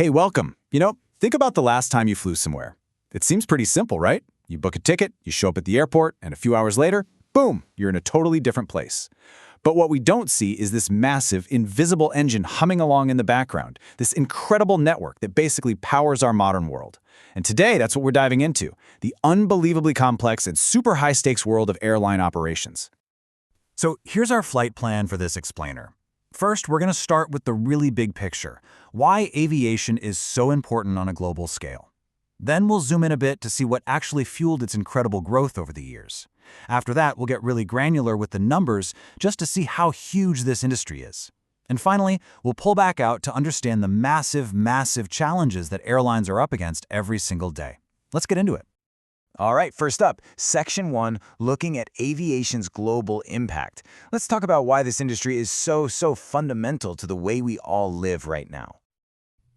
Hey, welcome. Think about the last time you flew somewhere. It seems pretty simple, right? You book a ticket, you show up at the airport, and a few hours later, boom, you're in a totally different place. But what we don't see is this massive, invisible engine humming along in the background, this incredible network that basically powers our modern world. And today, that's what we're diving into, the unbelievably complex and super high-stakes world of airline operations. So here's our flight plan for this explainer. First, we're going to start with the really big picture, why aviation is so important on a global scale. Then we'll zoom in a bit to see what actually fueled its incredible growth over the years. After that, we'll get really granular with the numbers just to see how huge this industry is. And finally, we'll pull back out to understand the massive challenges that airlines are up against every single day. Let's get into it. All right, first up, Section 1, looking at aviation's global impact. Let's talk about why this industry is so fundamental to the way we all live right now.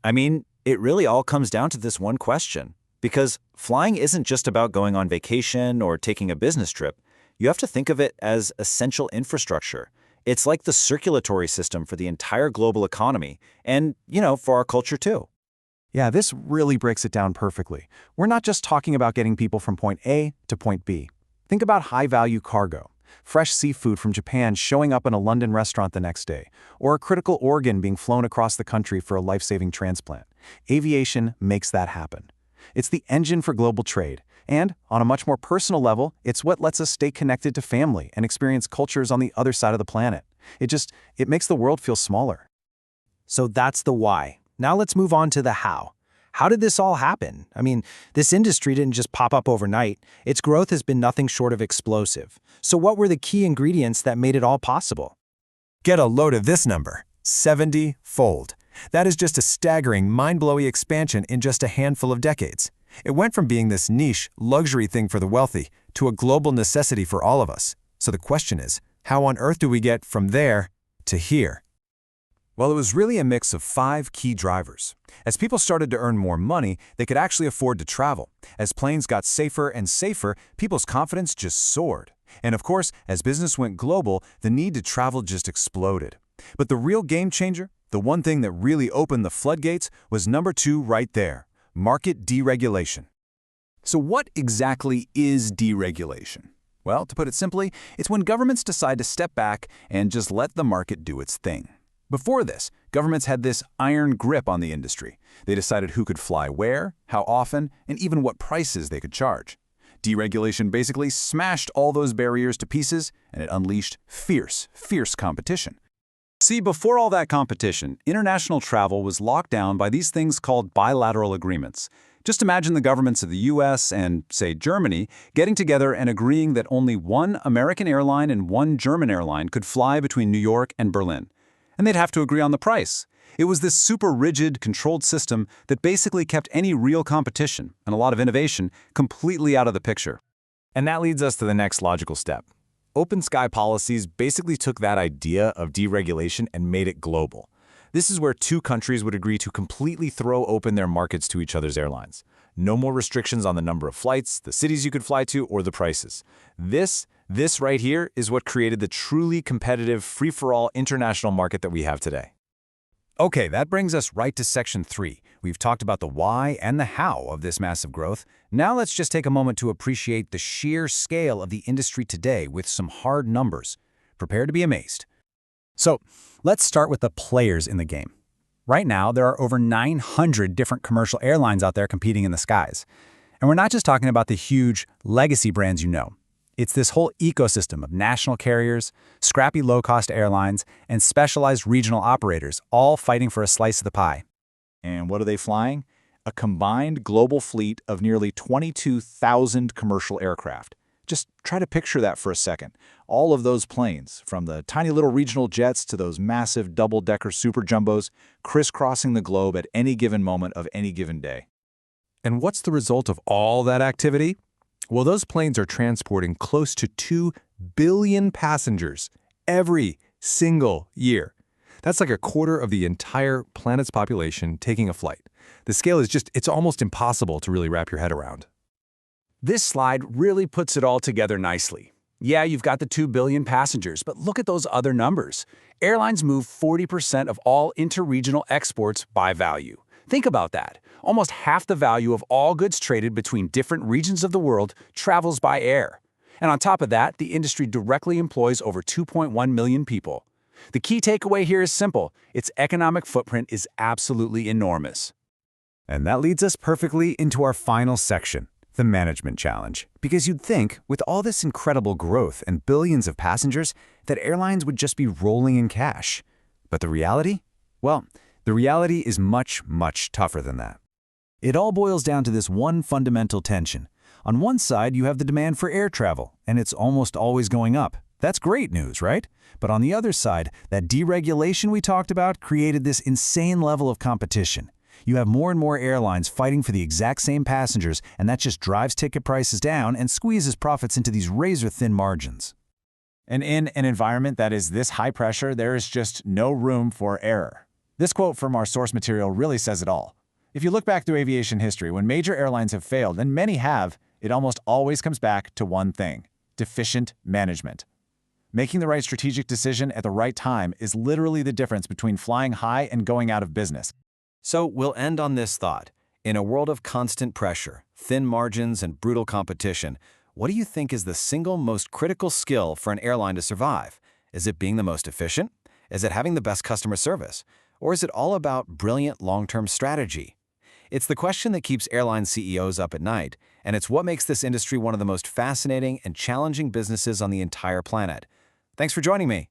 I mean, it really all comes down to this one question. Because flying isn't just about going on vacation or taking a business trip. You have to think of it as essential infrastructure. It's like the circulatory system for the entire global economy and, for our culture too. Yeah, this really breaks it down perfectly. We're not just talking about getting people from point A to point B. Think about high-value cargo, fresh seafood from Japan showing up in a London restaurant the next day, or a critical organ being flown across the country for a life-saving transplant. Aviation makes that happen. It's the engine for global trade, and on a much more personal level, it's what lets us stay connected to family and experience cultures on the other side of the planet. It makes the world feel smaller. So that's the why. Now let's move on to the how. How did this all happen? I mean, this industry didn't just pop up overnight. Its growth has been nothing short of explosive. So what were the key ingredients that made it all possible? Get a load of this number, 70-fold. That is just a staggering, mind-blowing expansion in just a handful of decades. It went from being this niche, luxury thing for the wealthy to a global necessity for all of us. So the question is, how on earth do we get from there to here? Well, it was really a mix of 5 key drivers. As people started to earn more money, they could actually afford to travel. As planes got safer and safer, people's confidence just soared. And of course, as business went global, the need to travel just exploded. But the real game changer, the one thing that really opened the floodgates, was number 2 right there, market deregulation. So what exactly is deregulation? Well, to put it simply, it's when governments decide to step back and just let the market do its thing. Before this, governments had this iron grip on the industry. They decided who could fly where, how often, and even what prices they could charge. Deregulation basically smashed all those barriers to pieces, and it unleashed fierce competition. See, before all that competition, international travel was locked down by these things called bilateral agreements. Just imagine the governments of the US and, say, Germany getting together and agreeing that only one American airline and one German airline could fly between New York and Berlin. And they'd have to agree on the price. It was this super rigid, controlled system that basically kept any real competition, and a lot of innovation, completely out of the picture. And that leads us to the next logical step. Open sky policies basically took that idea of deregulation and made it global. This is where 2 countries would agree to completely throw open their markets to each other's airlines. No more restrictions on the number of flights, the cities you could fly to, or the prices. This right here is what created the truly competitive, free-for-all international market that we have today. Okay, that brings us right to Section 3. We've talked about the why and the how of this massive growth. Now let's just take a moment to appreciate the sheer scale of the industry today with some hard numbers. Prepare to be amazed. So let's start with the players in the game. Right now, there are over 900 different commercial airlines out there competing in the skies. And we're not just talking about the huge legacy brands you know. It's this whole ecosystem of national carriers, scrappy low-cost airlines, and specialized regional operators, all fighting for a slice of the pie. And what are they flying? A combined global fleet of nearly 22,000 commercial aircraft. Just try to picture that for a second. All of those planes, from the tiny little regional jets to those massive double-decker super jumbos, crisscrossing the globe at any given moment of any given day. And what's the result of all that activity? Well, those planes are transporting close to 2 billion passengers every single year. That's like a quarter of the entire planet's population taking a flight. The scale is it's almost impossible to really wrap your head around. This slide really puts it all together nicely. Yeah, you've got the 2 billion passengers, but look at those other numbers. Airlines move 40% of all interregional exports by value. Think about that. Almost half the value of all goods traded between different regions of the world travels by air. And on top of that, the industry directly employs over 2.1 million people. The key takeaway here is simple. Its economic footprint is absolutely enormous. And that leads us perfectly into our final section, the management challenge. Because you'd think, with all this incredible growth and billions of passengers, that airlines would just be rolling in cash. But the reality? Well, the reality is much, much tougher than that. It all boils down to this one fundamental tension. On one side, you have the demand for air travel, and it's almost always going up. That's great news, right? But on the other side, that deregulation we talked about created this insane level of competition. You have more and more airlines fighting for the exact same passengers, and that just drives ticket prices down and squeezes profits into these razor-thin margins. And in an environment that is this high pressure, there is just no room for error. This quote from our source material really says it all. If you look back through aviation history, when major airlines have failed, and many have, it almost always comes back to one thing: deficient management. Making the right strategic decision at the right time is literally the difference between flying high and going out of business. So we'll end on this thought. In a world of constant pressure, thin margins, and brutal competition, what do you think is the single most critical skill for an airline to survive? Is it being the most efficient? Is it having the best customer service? Or is it all about brilliant long-term strategy? It's the question that keeps airline CEOs up at night, and it's what makes this industry one of the most fascinating and challenging businesses on the entire planet. Thanks for joining me.